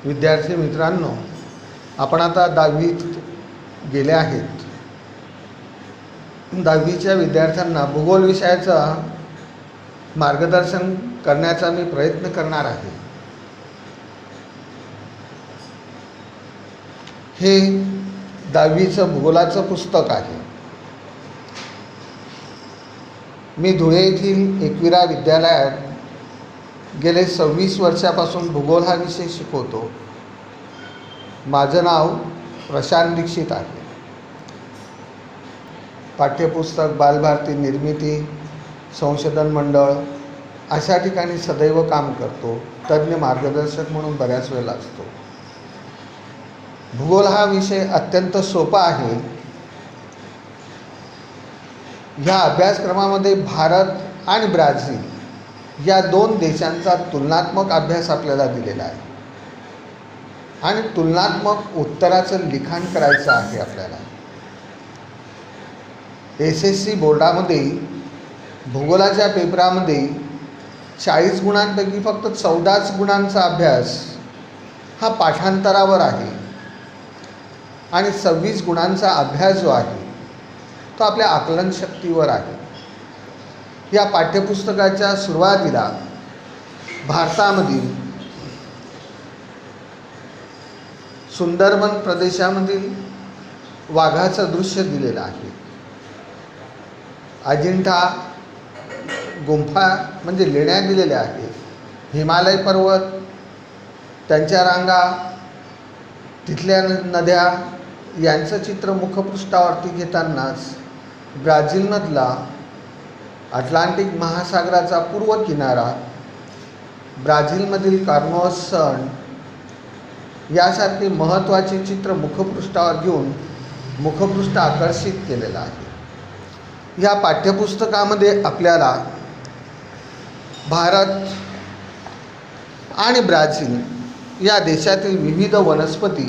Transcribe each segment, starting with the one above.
विद्यार्थी मित्रांनो, आपण आता 10वीत गेले आहेत. 10वीच्या विद्यार्थ्यांना भूगोल विषयाचा मार्गदर्शन करण्याचा मी प्रयत्न करणार आहे. हे 10वीचं भूगोलाचं पुस्तक आहे. मी धुळे येथील एकविरा विद्यालयात गेले 26 वर्षापासून भूगोल हा विषय शिकवतो. माझं नाव प्रशांत दीक्षित आहे. पाठ्यपुस्तक, बालभारती निर्मिती, संशोधन मंडळ अशा ठिकाणी सदैव काम करतो. तज्ज्ञ मार्गदर्शक म्हणून बऱ्याच वेळेला असतो. भूगोल हा विषय अत्यंत सोपा आहे. ह्या अभ्यासक्रमामध्ये भारत आणि ब्राझील या 2 देशांचा तुलनात्मक अभ्यास आपल्याला दिलेला आहे आणि तुलनात्मक उत्तराचं लिखाण करायचं आहे. आपल्याला SSC बोर्डामध्ये भूगोलाच्या पेपरामध्ये 40 गुणांपैकी फक्त 14 गुणांचा अभ्यास हा पाठांतरावर आहे आणि 26 गुणांचा अभ्यास जो आहे तो आपल्या आकलनशक्तीवर आहे. या पाठ्यपुस्तकाच्या सुरुवातीला भारतामधील सुंदरबन प्रदेशामधील वाघाचं दृश्य दिलेलं आहे. अजिंठा गुंफा म्हणजे लेण्या दिलेल्या आहेत. हिमालय पर्वत, त्यांच्या रांगा, तिथल्या नद्या यांचं चित्र मुखपृष्ठावरती घेतानाच ब्राझीलमधला अटलांटिक महासागराचा पूर्व किनारा, ब्राझीलमधील कार्नोस सण यासारखी महत्त्वाची चित्र मुखपृष्ठावर घेऊन मुखपृष्ठ आकर्षित केलेलं आहे. या पाठ्यपुस्तकामध्ये आपल्याला भारत आणि ब्राझील या देशातील विविध वनस्पती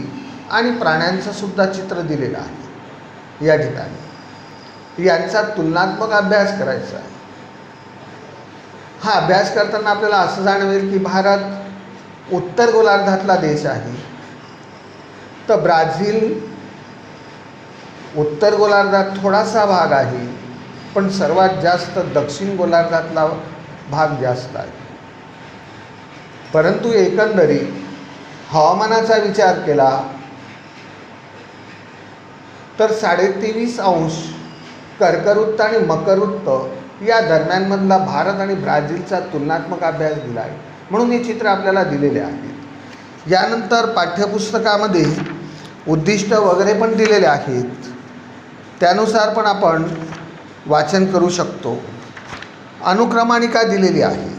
आणि प्राण्यांचं सुद्धा चित्र दिलेलं आहे. या ठिकाणी यांचा तुलनात्मक अभ्यास करायचा आहे. हा अभ्यास करताना आपल्याला असं जाणवेल की भारत उत्तर गोलार्धातला देश आहे, तर ब्राझील उत्तर गोलार्धात थोडासा भाग आहे, पण सर्वात जास्त दक्षिण गोलार्धातला भाग जास्त आहे. परंतु एकंदरीत हवामानाचा विचार केला तर 23.5 कर्कवृत्त आणि मकरवृत्त या दरम्यानमधला भारत आणि ब्राझीलचा तुलनात्मक अभ्यास दिला आहे. म्हणून हे चित्र आपल्याला दिलेले आहेत. यानंतर पाठ्यपुस्तकामध्ये उद्दिष्ट वगैरे पण दिलेले आहेत. त्यानुसार पण आपण वाचन करू शकतो. अनुक्रमाणिका दिलेली आहे.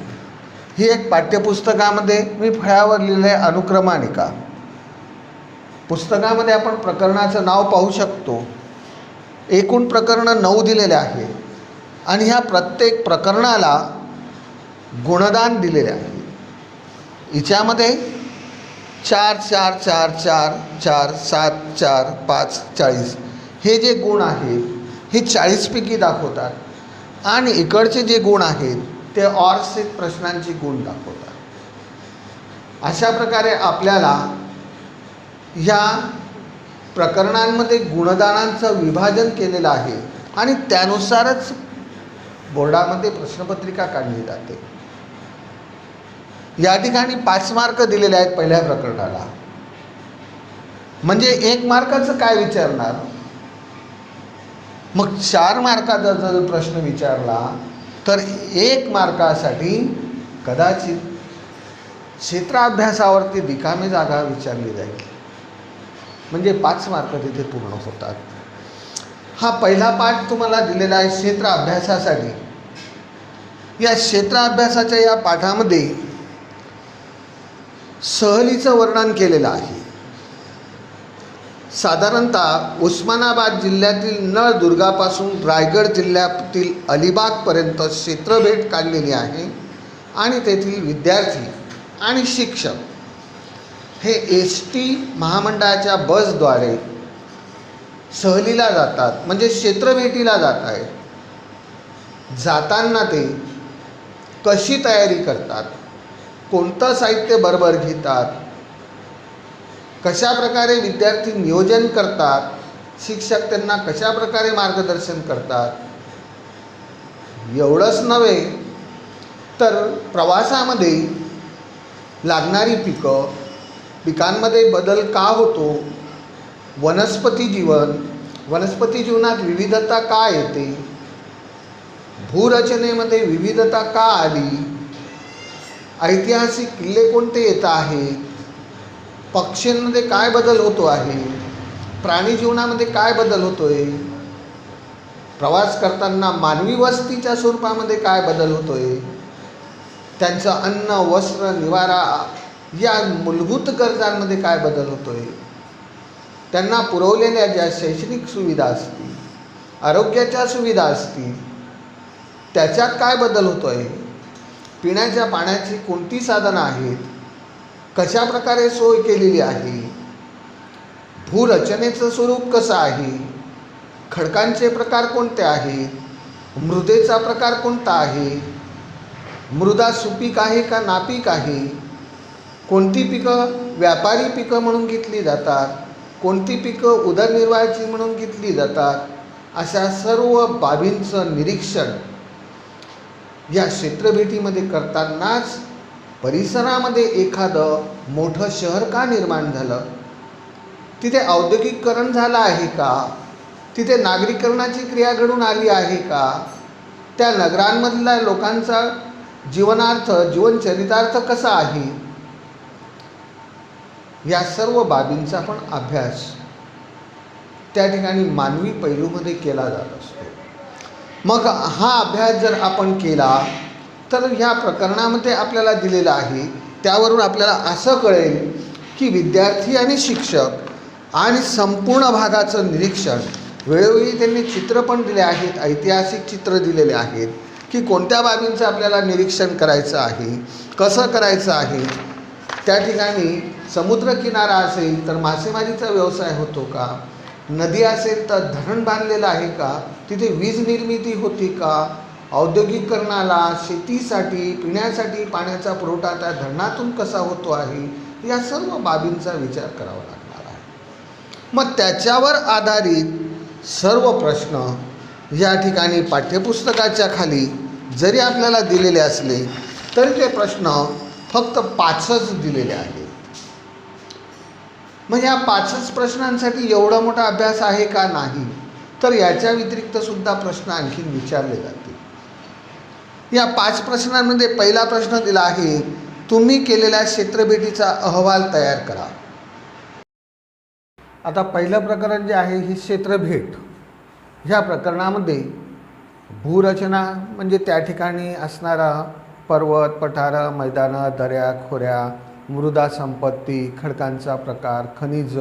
ही एक पाठ्यपुस्तकामध्ये मी फळ्यावर लिहिलेली आहे अनुक्रमाणिका. पुस्तकामध्ये आपण प्रकरणाचं नाव पाहू शकतो. एकूण प्रकरणं 9 दिलेले आहे आणि ह्या प्रत्येक प्रकरणाला गुणदान दिलेले आहे. हिच्यामध्ये 4 4 4 4 4 7 4 5 40 हे जे गुण आहेत हे 40 पैकी दाखवतात आणि इकडचे जे गुण आहेत ते ऑरसेट प्रश्नांची गुण दाखवतात. अशा प्रकारे आपल्याला ह्या प्रकरणांमध्ये गुणदानांचं विभाजन केलेलं आहे आणि त्यानुसारच बोर्डामध्ये प्रश्नपत्रिका काढली जाते. या ठिकाणी 5 मार्क दिलेले आहेत पहिल्या प्रकरणाला. म्हणजे 1 मार्काचं काय विचारणार? मग 4 मार्काचा जर प्रश्न विचारला तर 1 मार्कासाठी कदाचित क्षेत्राभ्यासावरती रिकामी जागा विचारली जाईल. म्हणजे 5 मार्क तिथे पूर्ण होतात. हा पहिला पाठ तुम्हाला दिलेला आहे क्षेत्र अभ्यासासाठी. या क्षेत्र अभ्यासाच्या या पाठामध्ये सहलीचं वर्णन केलेलं आहे. साधारणतः उस्मानाबाद जिल्ह्यातील नळदुर्गापासून रायगड जिल्ह्यातील अलिबागपर्यंत क्षेत्रभेट काढलेली आहे आणि तेथील विद्यार्थी आणि शिक्षक हे ST महामंडळाच्या बसद्वारे सहलीला जातात, म्हणजे क्षेत्रभेटीला जात आहेत. जाताना ते कशी तयारी करतात, कोणतं साहित्य बरोबर घेतात, कशा प्रकारे विद्यार्थी नियोजन करतात, शिक्षक त्यांना कशा प्रकारे मार्गदर्शन करतात, एवढंच नव्हे तर प्रवासामध्ये लागणारी पिकं, पिकांमध्ये बदल का होतो, वनस्पती जीवनात विविधता का येते, भूरचनेमध्ये विविधता का आली, ऐतिहासिक किल्ले कोणते येत आहेत, पक्ष्यांमध्ये काय बदल होतो आहे, प्राणी जीवनामध्ये काय बदल होतोय, प्रवास करताना मानवी वस्तीच्या स्वरूपामध्ये काय बदल होतोय, त्यांचं अन्न, वस्त्र, निवारा या मूलभूत गरजांमध्ये काय बदल होतोय, त्यांना पुरवलेल्या ज्या शैक्षणिक सुविधा असतील, आरोग्याच्या सुविधा असतील, त्याच्यात काय बदल होतोय, पिण्याच्या पाण्याची कोणती साधनं आहेत, कशा प्रकारे सोय केलेली आहे, भूरचनेचं स्वरूप कसं आहे, खडकांचे प्रकार कोणते आहेत, मृदेचा प्रकार कोणता आहे, मृदा सुपीक आहे का नापीक आहे, कोणती पिकं व्यापारी पिकं म्हणून घेतली जातात, कोणती पिकं उदरनिर्वाहाची म्हणून घेतली जातात, अशा सर्व बाबींचं निरीक्षण या क्षेत्रभेटीमध्ये करतानाच परिसरामध्ये एखादं मोठं शहर का निर्माण झालं, तिथे औद्योगिकरण झालं आहे का, तिथे नागरीकरणाची क्रिया घडून आली आहे का, त्या नगरांमधल्या लोकांचा जीवनचरितार्थ कसा आहे, या सर्व बाबींचा पण अभ्यास त्या ठिकाणी मानवी पैलूमध्ये केला जात असतो. मग हा अभ्यास जर आपण केला तर ह्या प्रकरणामध्ये आपल्याला दिलेलं आहे, त्यावरून आपल्याला असं कळेल की विद्यार्थी आणि शिक्षक आणि संपूर्ण भागाचं निरीक्षण, वेळोवेळी त्यांनी चित्र पण दिले आहेत, ऐतिहासिक चित्र दिलेले आहेत की कोणत्या बाबींचं आपल्याला निरीक्षण करायचं आहे, कसं करायचं आहे, त्या ठिकाणी समुद्रकिनारा असेल तर मासेमारीचा व्यवसाय होतो का, नदी असेल तर धरण बांधलेलं आहे का, तिथे वीज निर्मिती होती का, औद्योगिकरणाला, शेतीसाठी, पिण्यासाठी पाण्याचा पुरवठा त्या धरणातून कसा होतो आहे, या सर्व बाबींचा विचार करावा लागणार आहे. मग त्याच्यावर आधारित सर्व प्रश्न या ठिकाणी पाठ्यपुस्तकाच्या खाली जरी आपल्याला दिलेले असले तरी ते प्रश्न फक्त 5च दिलेले आहेत. मग या 5च प्रश्नांसाठी एवढा मोठा अभ्यास आहे का? नाही. तर याच्या व्यतिरिक्त सुद्धा प्रश्न आणखीन विचारले जातील. या 5 प्रश्नांमध्ये पहिला प्रश्न दिला आहे, तुम्ही केलेल्या क्षेत्रभेटीचा अहवाल तयार करा. आता पहिलं प्रकरण जे आहे ही क्षेत्रभेट. ह्या प्रकरणामध्ये भूरचना म्हणजे त्या ठिकाणी असणारा पर्वत, पठारं, मैदानं, दऱ्या, खोऱ्या, मृदा संपत्ती, खडकांचा प्रकार, खनिज,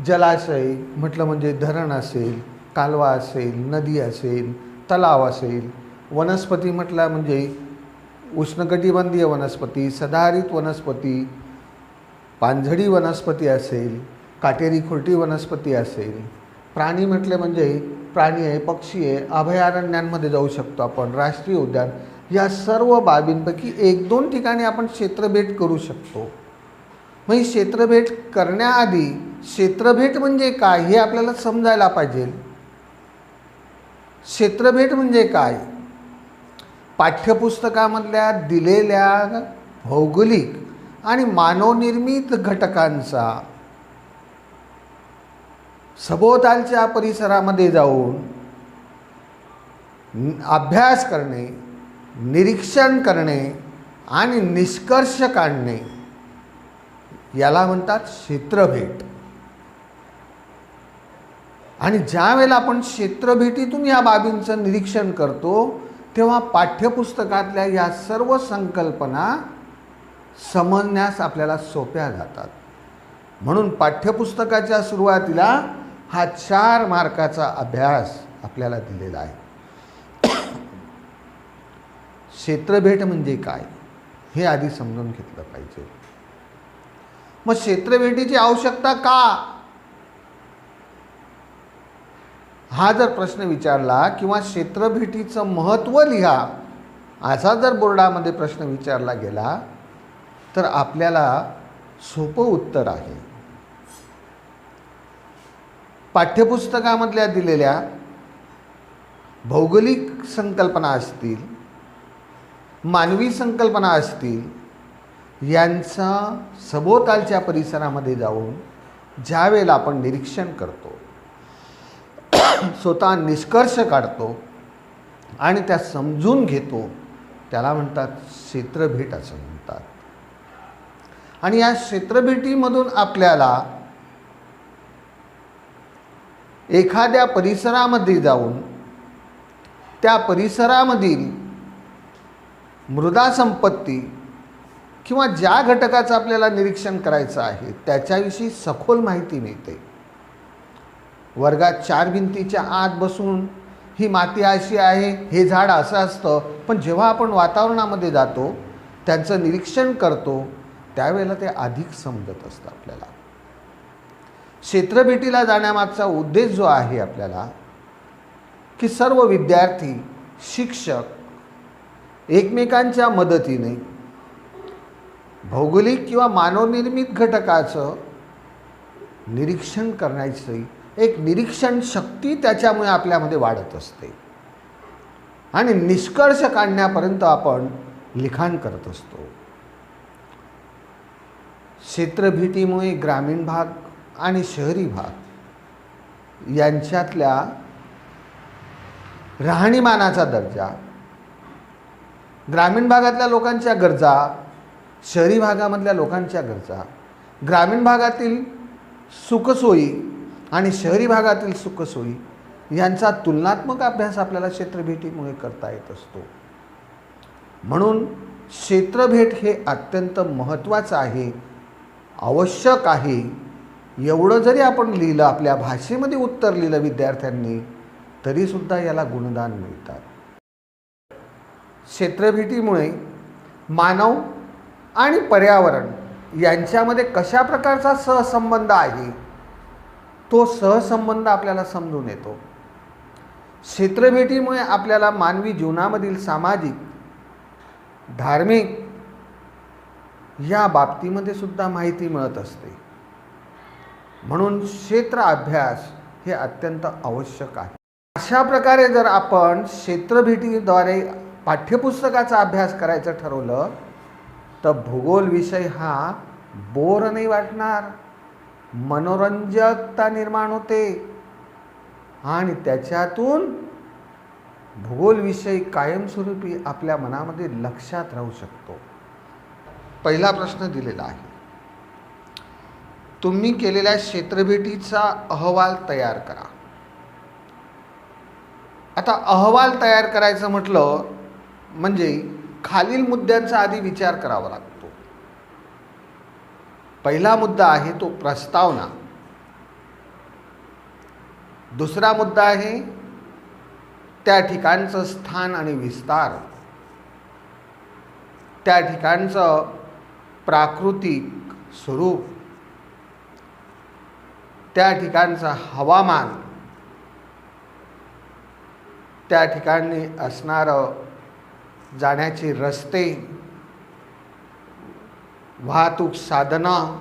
जलाशय म्हटलं म्हणजे धरण असेल, कालवा असेल, नदी असेल, तलाव असेल, वनस्पती म्हटलं म्हणजे उष्णकटिबंधीय वनस्पती, सदाहरित वनस्पती, पानझडी वनस्पती असेल, काटेरी खुरटी वनस्पती असेल, प्राणी म्हटले म्हणजे प्राणी आहे, पक्षी आहे, अभयारण्यांमध्ये जाऊ शकतो आपण, राष्ट्रीय उद्यान, या सर्व बाबींपैकी 1-2 ठिकाणी आपण क्षेत्रभेट करू शकतो. मग ही क्षेत्रभेट करण्याआधी क्षेत्रभेट म्हणजे काय हे आपल्याला समजायला पाहिजे. क्षेत्रभेट म्हणजे काय? पाठ्यपुस्तकामधल्या दिलेल्या भौगोलिक आणि मानवनिर्मित घटकांचा सभोवतालच्या परिसरामध्ये जाऊन अभ्यास करणे, निरीक्षण करणे आणि निष्कर्ष काढणे याला म्हणतात क्षेत्रभेट. आणि ज्या वेळेला आपण क्षेत्रभेटीतून या बाबींचं निरीक्षण करतो तेव्हा पाठ्यपुस्तकातल्या या सर्व संकल्पना समजण्यास आपल्याला सोप्या जातात. म्हणून पाठ्यपुस्तकाच्या सुरुवातीला हा 4 मार्काचा अभ्यास आपल्याला दिलेला आहे. क्षेत्रभेट म्हणजे काय हे आधी समजून घेतलं पाहिजे. मग क्षेत्रभेटीची आवश्यकता का? हा जर प्रश्न विचारला किंवा क्षेत्रभेटीचं महत्त्व लिहा असा जर बोर्डामध्ये प्रश्न विचारला गेला तर आपल्याला सोपं उत्तर आहे. पाठ्यपुस्तकामधल्या दिलेल्या भौगोलिक संकल्पना असतील, मानवी संकल्पना असतील, यांचा सभोवतालच्या परिसरामध्ये जाऊन ज्या वेळेला आपण निरीक्षण करतो, स्वतः निष्कर्ष काढतो आणि त्या समजून घेतो, त्याला म्हणतात क्षेत्रभेट असं म्हणतात. आणि या क्षेत्रभेटीमधून आपल्याला एखाद्या परिसरामध्ये जाऊन त्या परिसरामधील मृदा संपत्ती किंवा ज्या घटकाचं आपल्याला निरीक्षण करायचं आहे त्याच्याविषयी सखोल माहिती मिळते. वर्गात 4 भिंतीच्या आत बसून ही माती अशी आहे, हे झाड असं असतं, पण जेव्हा आपण वातावरणामध्ये जातो, त्यांचं निरीक्षण करतो, त्यावेळेला ते अधिक समजत असतं आपल्याला. क्षेत्रभेटीला जाण्यामागचा उद्देश जो आहे आपल्याला, की सर्व विद्यार्थी, शिक्षक एकमेकांच्या मदतीने भौगोलिक किंवा मानवनिर्मित घटकाचं निरीक्षण करण्याची एक निरीक्षण शक्ती त्याच्यामुळे आपल्यामध्ये वाढत असते आणि निष्कर्ष काढण्यापर्यंत आपण लिखाण करत असतो. क्षेत्रभेटीमुळे ग्रामीण भाग आणि शहरी भाग यांच्यातल्या राहणीमानाचा दर्जा, ग्रामीण भागातल्या लोकांच्या गरजा, शहरी भागामधल्या लोकांच्या गरजा, ग्रामीण भागातील सुखसोयी आणि शहरी भागातील सुखसोयी यांचा तुलनात्मक अभ्यास आपल्याला क्षेत्रभेटीमुळे करता येत असतो. म्हणून क्षेत्रभेट हे अत्यंत महत्त्वाचं आहे, आवश्यक आहे. एवढं जरी आपण लिहिलं, आपल्या भाषेमध्ये उत्तर लिहिलं विद्यार्थ्यांनी, तरीसुद्धा याला गुणदान मिळतात. क्षेत्रभेटीमुळे मानव आणि पर्यावरण यांच्यामध्ये कशा प्रकारचा सहसंबंध आहे, तो सहसंबंध आपल्याला समजून येतो. क्षेत्रभेटीमुळे आपल्याला मानवी जीवनामधील सामाजिक, धार्मिक या बाबतीमध्ये सुद्धा माहिती मिळत असते. म्हणून क्षेत्र अभ्यास हे अत्यंत आवश्यक आहे. अशा प्रकारे जर आपण क्षेत्रभेटीद्वारे पाठ्यपुस्तकाचा अभ्यास करायचं ठरवलं तर भूगोल विषय हा बोर नाही वाटणार, मनोरंजकता निर्माण होते आणि त्याच्यातून भूगोल विषय कायमस्वरूपी आपल्या मनामध्ये लक्षात राहू शकतो. पहिला प्रश्न दिलेला आहे, तुम्ही केलेल्या क्षेत्रभेटीचा अहवाल तयार करा. आता अहवाल तयार करायचं म्हटलं म्हणजे खालील मुद्द्यांचा आधी विचार करावा लागतो. पहिला मुद्दा आहे तो प्रस्तावना. दुसरा मुद्दा आहे त्या ठिकाणचं स्थान आणि विस्तार, त्या ठिकाणचं प्राकृतिक स्वरूप, त्या ठिकाणचं हवामान, त्या ठिकाणी असणारं जाण्याचे रस्ते, वाहतूक साधनं,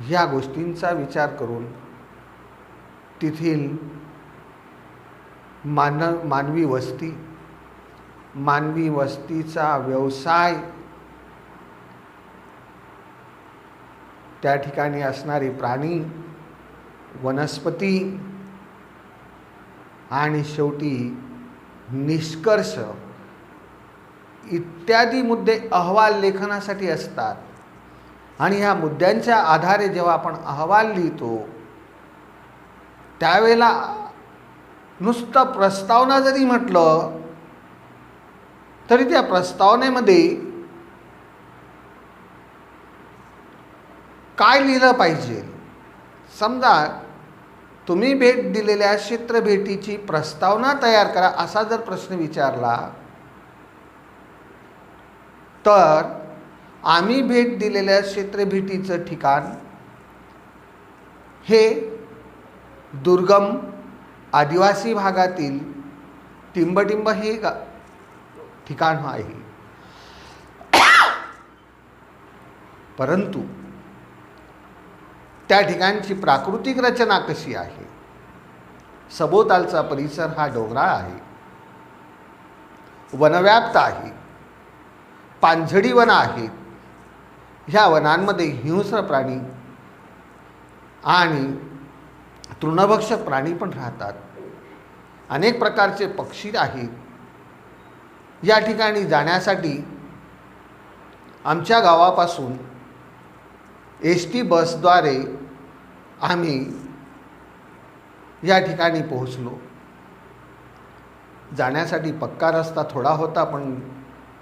ह्या गोष्टींचा विचार करून तेथील मानवी वस्ती, मानवी वस्तीचा व्यवसाय, त्या ठिकाणी असणारे प्राणी, वनस्पती आणि शेवटी निष्कर्ष इत्यादी मुद्दे अहवाल लेखनासाठी असतात. आणि ह्या मुद्द्यांच्या आधारे जेव्हा आपण अहवाल लिहितो त्यावेळेला नुसतं प्रस्तावना जरी म्हटलं तरी त्या प्रस्तावनेमध्ये काय लिहिलं पाहिजे. समजा तुम्ही भेट दिलेल्या क्षेत्रभेटीची प्रस्तावना तयार करा असा जर प्रश्न विचारला तर आम्ही भेट दिलेल्या क्षेत्रभेटीचं ठिकाण हे दुर्गम आदिवासी भागातील टिंबटिंब हे ठिकाण आहे. परंतु त्या ठिकाणची प्राकृतिक रचना कशी आहे. सभोवतालचा परिसर हा डोंगराळ आहे, वनव्याप्त आहे, पानझडी वन आहेत. ह्या वनांमध्ये हिंस्र प्राणी आणि तृणभक्षक प्राणी पण राहतात. अनेक प्रकारचे पक्षी आहेत. या ठिकाणी जाण्यासाठी आमच्या गावापासून ST बसद्वारे आम्ही या ठिकाणी पोहोचलो. जाण्यासाठी पक्का रस्ता थोडा होता, पण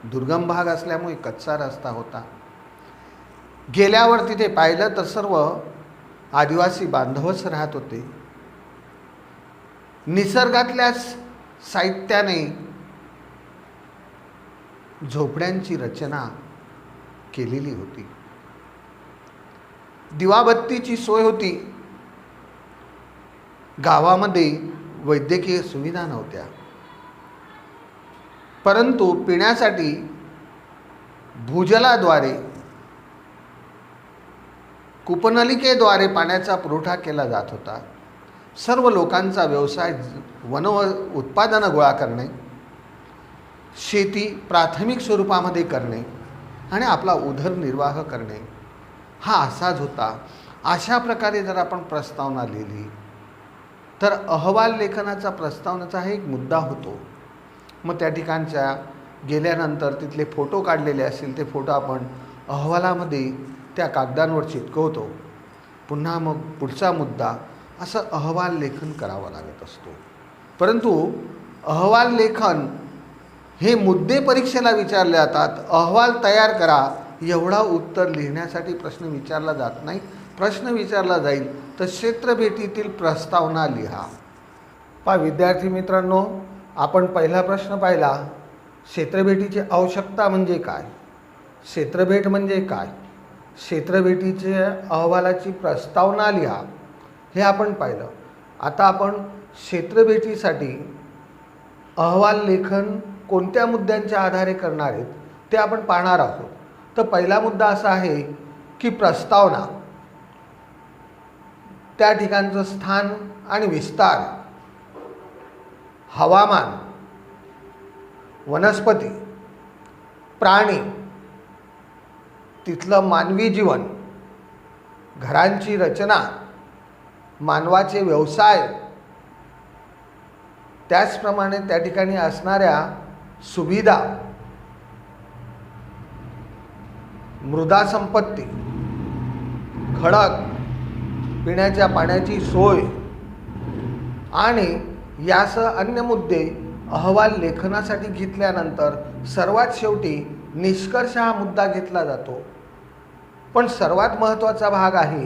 दुर्गम भाग असल्यामुळे कच्चा रस्ता होता. गेल्यावर तिथे पाहिलं तर सर्व आदिवासी बांधवच राहत होते. निसर्गातल्याच साहित्याने झोपड्यांची रचना केलेली होती. दिवाबत्तीची सोय होती. गावामध्ये वैद्यकीय सुविधा नव्हत्या, परंतु पिण्यासाठी भूजलाद्वारे कूपनलिकेद्वारे पाण्याचा पुरवठा केला जात होता. सर्व लोकांचा व्यवसाय वन उत्पादनं गोळा करणे, शेती प्राथमिक स्वरूपामध्ये करणे आणि आपला उदरनिर्वाह करणे हा असाच होता. अशा प्रकारे जर आपण प्रस्तावना लिहिली तर अहवाल लेखनाचा प्रस्तावनेचा हा एक मुद्दा होतो. मग त्या ठिकाणच्या गेल्यानंतर तिथले फोटो काढलेले असतील ते फोटो आपण अहवालामध्ये त्या कागदांवर चिटकवतो. पुन्हा मग पुढचा मुद्दा असं अहवाल लेखन करावं लागत असतो. परंतु अहवाल लेखन हे मुद्दे परीक्षेला विचारले जातात. अहवाल तयार करा एवढा उत्तर लिहिण्यासाठी प्रश्न विचारला जात नाही. प्रश्न विचारला जाईल तर क्षेत्रभेटीतील प्रस्तावना लिहा. विद्यार्थी मित्रांनो, आपण पहिला प्रश्न पाहिला, क्षेत्रभेटीची आवश्यकता म्हणजे काय, क्षेत्रभेट म्हणजे काय, क्षेत्रभेटीचे अहवालाची प्रस्तावना लिहा, हे आपण पाहिलं. आता आपण क्षेत्रभेटीसाठी अहवाल लेखन कोणत्या मुद्द्यांच्या आधारे करणार आहेत ते आपण पाहणार आहोत. तर पहिला मुद्दा असा आहे की प्रस्तावना, त्या ठिकाणचं स्थान आणि विस्तार, हवामान, वनस्पती, प्राणी, तिथलं मानवी जीवन, घरांची रचना, मानवाचे व्यवसाय, त्याचप्रमाणे त्या ठिकाणी असणाऱ्या सुविधा, मृदा संपत्ती, खडक, पिण्याच्या पाण्याची सोय आणि यासह अन्य मुद्दे अहवाल लेखनासाठी घेतल्यानंतर सर्वात शेवटी निष्कर्ष हा मुद्दा घेतला जातो. पण सर्वात महत्त्वाचा भाग आहे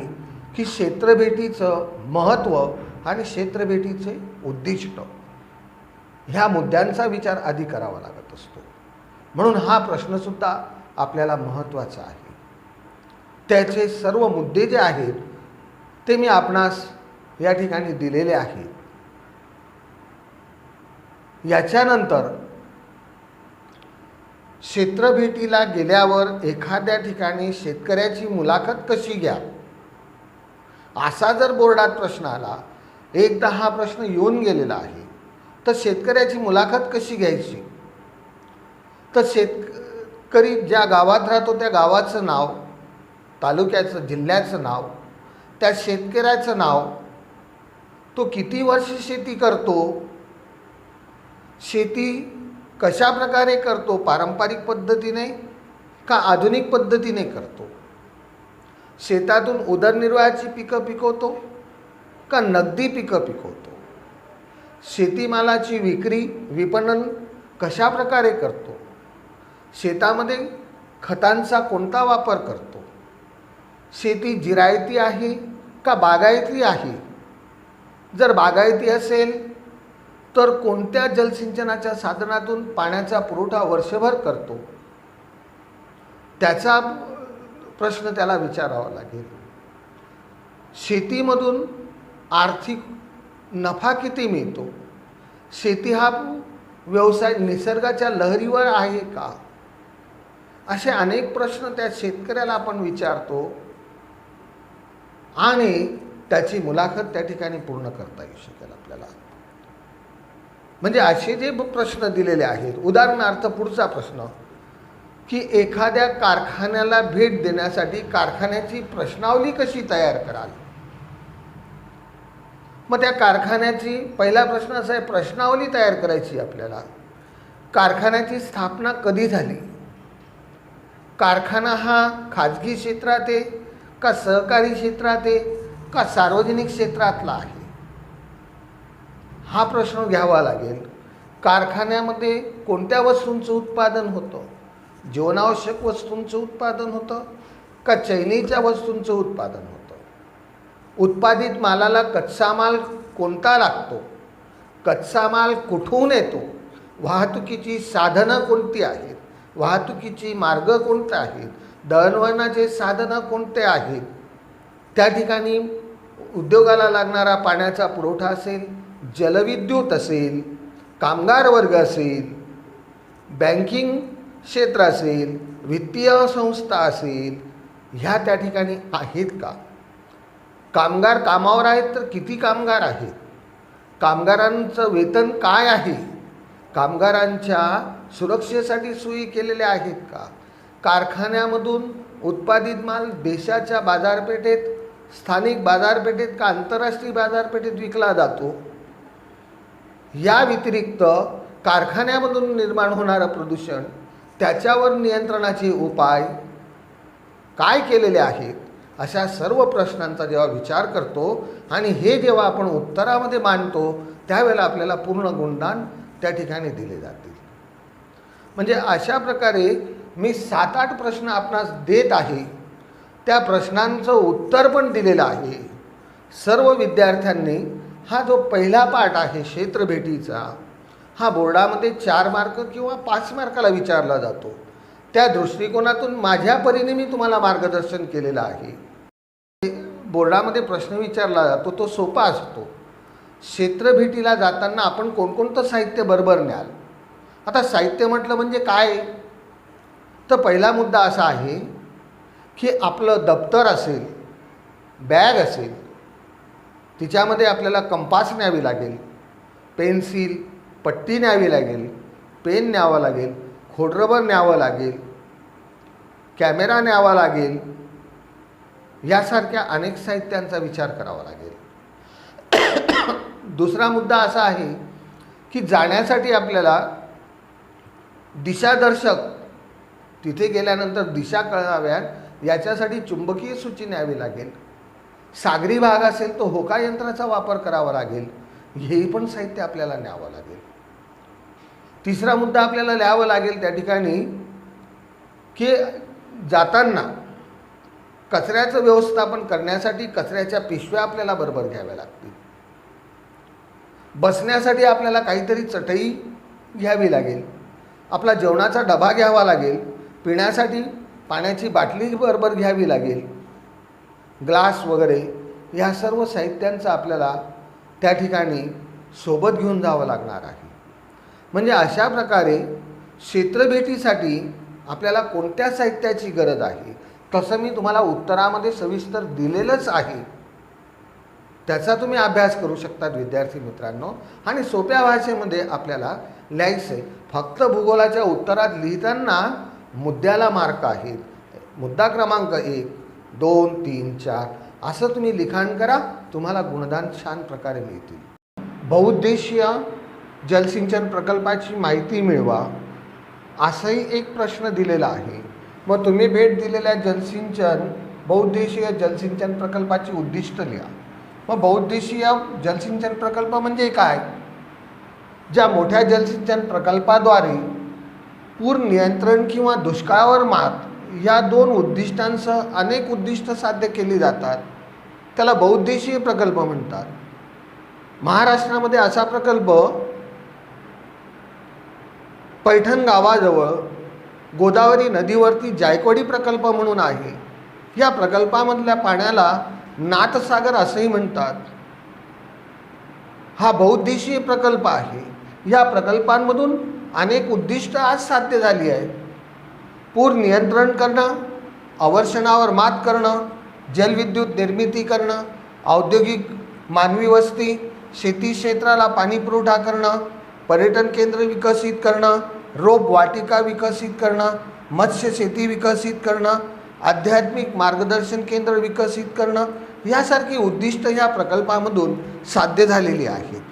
की क्षेत्रभेटीचं महत्त्व आणि क्षेत्रभेटीचे उद्दिष्ट, ह्या मुद्द्यांचा विचार आधी करावा लागत असतो. म्हणून हा प्रश्नसुद्धा आपल्याला महत्त्वाचा आहे. त्याचे सर्व मुद्दे जे आहेत ते मी आपणास या ठिकाणी दिलेले आहेत. याच्यानंतर क्षेत्रभेटीला गेल्यावर एखाद्या ठिकाणी शेतकऱ्याची मुलाखत कशी घ्या, असा जर बोर्डात प्रश्न आला, एकदा हा प्रश्न येऊन गेलेला आहे, तर शेतकऱ्याची मुलाखत कशी घ्यायची. तर शेतकरी ज्या गावात राहतो त्या गावाचं नाव, तालुक्याचं, जिल्ह्याचं नाव, त्या शेतकऱ्याचं नाव, तो किती वर्ष शेती करतो, शेती कशा प्रकारे करतो, पारंपरिक पद्धतीने का आधुनिक पद्धतीने करतो, शेतातून उदरनिर्वाहाची पिकं पिकवतो का नगदी पिकं पिकवतो, शेतीमालाची विक्री विपणन कशा प्रकारे करतो, शेतामध्ये खतांचा कोणता वापर करतो, शेती जिरायती आहे का बागायती आहे, जर बागायती असेल तर कोणत्या जलसिंचनाच्या साधनातून पाण्याचा पुरवठा वर्षभर करतो, त्याचा प्रश्न त्याला विचारावा लागेल. शेतीमधून आर्थिक नफा किती मिळतो, शेती हा व्यवसाय निसर्गाच्या लहरीवर आहे का, असे अनेक प्रश्न त्या शेतकऱ्याला आपण विचारतो. आणि त्याची मुलाखत त्या ठिकाणी पूर्ण करता येऊ शकेल आपल्याला. म्हणजे असे जे प्रश्न दिलेले आहेत, उदाहरणार्थ पुढचा प्रश्न की एखाद्या कारखान्याला भेट देण्यासाठी कारखान्याची प्रश्नावली कशी तयार कराल. मग त्या कारखान्याची पहिला प्रश्न असा आहे, प्रश्नावली तयार करायची आपल्याला. कारखान्याची स्थापना कधी झाली, कारखाना हा खाजगी क्षेत्रात आहे का सहकारी क्षेत्रात आहे का सार्वजनिक क्षेत्रातला आहे, हा प्रश्न घ्यावा लागेल. कारखान्यामध्ये कोणत्या वस्तूंचं उत्पादन होतं, जीवनावश्यक वस्तूंचं उत्पादन होतं का चैनीच्या वस्तूंचं उत्पादन होतं, उत्पादित मालाला कच्चा माल कोणता लागतो, कच्चा माल कुठून येतो, वाहतुकीची साधनं कोणती आहेत, वाहतुकीची मार्ग कोणते आहेत, दळणवळणाचे साधनं कोणते आहेत, त्या ठिकाणी उद्योगाला लागणारा पाण्याचा पुरवठा असेल, जलविद्युत असेल, कामगार वर्ग असेल, बँकिंग क्षेत्र असेल, वित्तीय संस्था असेल, ह्या त्या ठिकाणी आहेत का, कामगार कामावर आहेत तर किती कामगार आहेत, कामगारांचं वेतन काय आहे, कामगारांच्या सुरक्षेसाठी सोयी केलेल्या आहेत का, कारखान्यामधून उत्पादित माल देशाच्या बाजारपेठेत, स्थानिक बाजारपेठेत का आंतरराष्ट्रीय बाजारपेठेत विकला जातो, या व्यतिरिक्त कारखान्यामधून निर्माण होणारं प्रदूषण, त्याच्यावर नियंत्रणाचे उपाय काय केलेले आहेत, अशा सर्व प्रश्नांचा जेव्हा विचार करतो आणि हे जेव्हा आपण उत्तरामध्ये मांडतो त्यावेळेला आपल्याला पूर्ण गुणदान त्या ठिकाणी दिले जातील. म्हणजे अशा प्रकारे मी 7-8 प्रश्न आपणास देत आहे, त्या प्रश्नांचं उत्तर पण दिलेलं आहे. सर्व विद्यार्थ्यांनी हा जो पहिला पाठ आहे क्षेत्रभेटीचा, हा बोर्डामध्ये 4 मार्क किंवा 5 मार्काला विचारला जातो. त्या दृष्टिकोनातून माझ्या परीने मी तुम्हाला मार्गदर्शन केलेलं आहे. बोर्डामध्ये प्रश्न विचारला जातो तो सोपा असतो. क्षेत्रभेटीला जाताना आपण कोणकोणतं साहित्य बरोबर न्याल. आता साहित्य म्हटलं म्हणजे काय, तर पहिला मुद्दा असा आहे की आपलं दप्तर असेल, बॅग असेल, तिच्यामध्ये आपल्याला कंपास न्यावी लागेल, पेन्सिल, पट्टी न्यावी लागेल, पेन न्यावं लागेल, खोडरबर न्यावं लागेल, कॅमेरा न्यावा लागेल, यासारख्या अनेक साहित्यांचा विचार करावा लागेल. दुसरा मुद्दा असा आहे की जाण्यासाठी आपल्याला दिशादर्शक, तिथे गेल्यानंतर दिशा कळाव्यात याच्यासाठी चुंबकीय सूची न्यावी लागेल. सागरी भाग असेल तो होका यंत्राचा वापर करावा लागेल. हेही पण साहित्य आपल्याला न्यावं लागेल. तिसरा मुद्दा आपल्याला न्यावं लागेल त्या ठिकाणी की जाताना कचऱ्याचं व्यवस्थापन करण्यासाठी कचऱ्याच्या पिशव्या आपल्याला बरोबर घ्याव्या लागतील. बसण्यासाठी आपल्याला काहीतरी चटई घ्यावी लागेल. आपला जेवणाचा डबा घ्यावा लागेल. पिण्यासाठी पाण्याची बाटली बरोबर घ्यावी लागेल. ग्लास वगैरे ह्या सर्व साहित्यांचं आपल्याला त्या ठिकाणी सोबत घेऊन जावं लागणार आहे. म्हणजे अशा प्रकारे क्षेत्रभेटीसाठी आपल्याला कोणत्या साहित्याची गरज आहे तसं मी तुम्हाला उत्तरामध्ये सविस्तर दिलेलंच आहे. त्याचा तुम्ही अभ्यास करू शकतात विद्यार्थी मित्रांनो. आणि सोप्या भाषेमध्ये आपल्याला लिहायचं आहे. फक्त भूगोलाच्या उत्तरात लिहिताना मुद्द्याला मार्क आहेत. मुद्दा क्रमांक 1, 2, 3, 4 असं तुम्ही लिखाण करा, तुम्हाला गुणदान छान प्रकारे मिळतील. बहुउद्देशीय जलसिंचन प्रकल्पाची माहिती मिळवा असाही एक प्रश्न दिलेला आहे. मग तुम्ही भेट दिलेल्या बहुउद्देशीय जलसिंचन प्रकल्पाची उद्दिष्ट लिहा. मग बहुउद्देशीय जलसिंचन प्रकल्प म्हणजे काय? ज्या मोठ्या जलसिंचन प्रकल्पाद्वारे पूर नियंत्रण किंवा दुष्काळावर मात या 2 उद्दिष्टांसह अनेक उद्दिष्ट साध्य केली जातात, त्याला बहुउद्देशीय प्रकल्प म्हणतात. महाराष्ट्रामध्ये असा प्रकल्प पैठण गावाजवळ गोदावरी नदीवरती जायकवाडी प्रकल्प म्हणून आहे. या प्रकल्पामधल्या पाण्याला नाथसागर असंही म्हणतात. हा बहुउद्देशीय प्रकल्प आहे. या प्रकल्पांमधून अनेक उद्दिष्ट आज साध्य झाली आहेत. पूर नियंत्रण करणं, अवर्षणावर मात करणं, जलविद्युत निर्मिती करणं, औद्योगिक मानवी वस्ती, शेती क्षेत्राला पाणी पुरवठा करणं, पर्यटन केंद्र विकसित करणं, रोप वाटिका विकसित करणं, मत्स्य शेती विकसित करणं, आध्यात्मिक मार्गदर्शन केंद्र विकसित करणं यासारखी उद्दिष्ट या प्रकल्पामधून साध्य झालेली आहेत.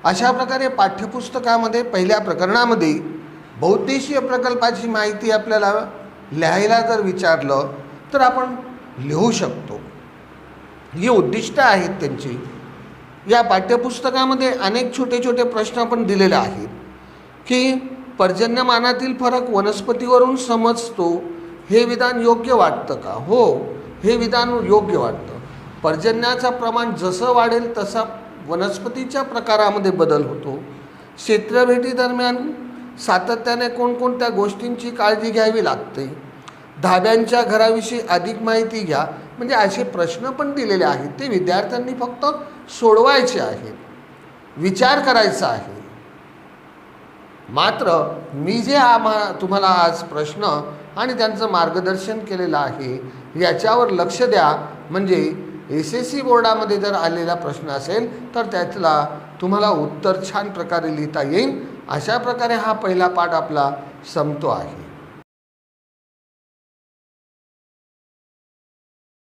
अशा प्रकारे पाठ्यपुस्तकामध्ये पहिल्या प्रकरणामध्ये बहुउद्देशीय प्रकल्पाची माहिती आपल्याला लिहायला जर विचारलं तर आपण लिहू शकतो. ही उद्दिष्ट आहेत त्यांची. या पाठ्यपुस्तकामध्ये अनेक छोटे छोटे प्रश्न पण दिलेले आहेत की पर्जन्यमानातील फरक वनस्पतीवरून समजतो, हे विधान योग्य वाटतं का? हो, हे विधान योग्य वाटतं. पर्जन्याचं प्रमाण जसं वाढेल तसा वनस्पतीच्या प्रकारामध्ये बदल होतो. क्षेत्रभेटीदरम्यान सातत्याने कोणकोणत्या गोष्टींची काळजी घ्यावी लागते. धाब्यांच्या घराविषयी अधिक माहिती घ्या. म्हणजे असे प्रश्न पण दिलेले आहेत, ते विद्यार्थ्यांनी फक्त सोडवायचे आहेत, विचार करायचा आहे. मात्र मी जे तुम्हाला आज प्रश्न आणि त्यांचं मार्गदर्शन केलेलं आहे याच्यावर लक्ष द्या. म्हणजे SSC बोर्डामध्ये जर आलेला प्रश्न असेल तर त्यातला तुम्हाला उत्तर छान प्रकारे लिहिता येईल. अशा प्रकारे हा पहिला पाठ आपला संपतो आहे.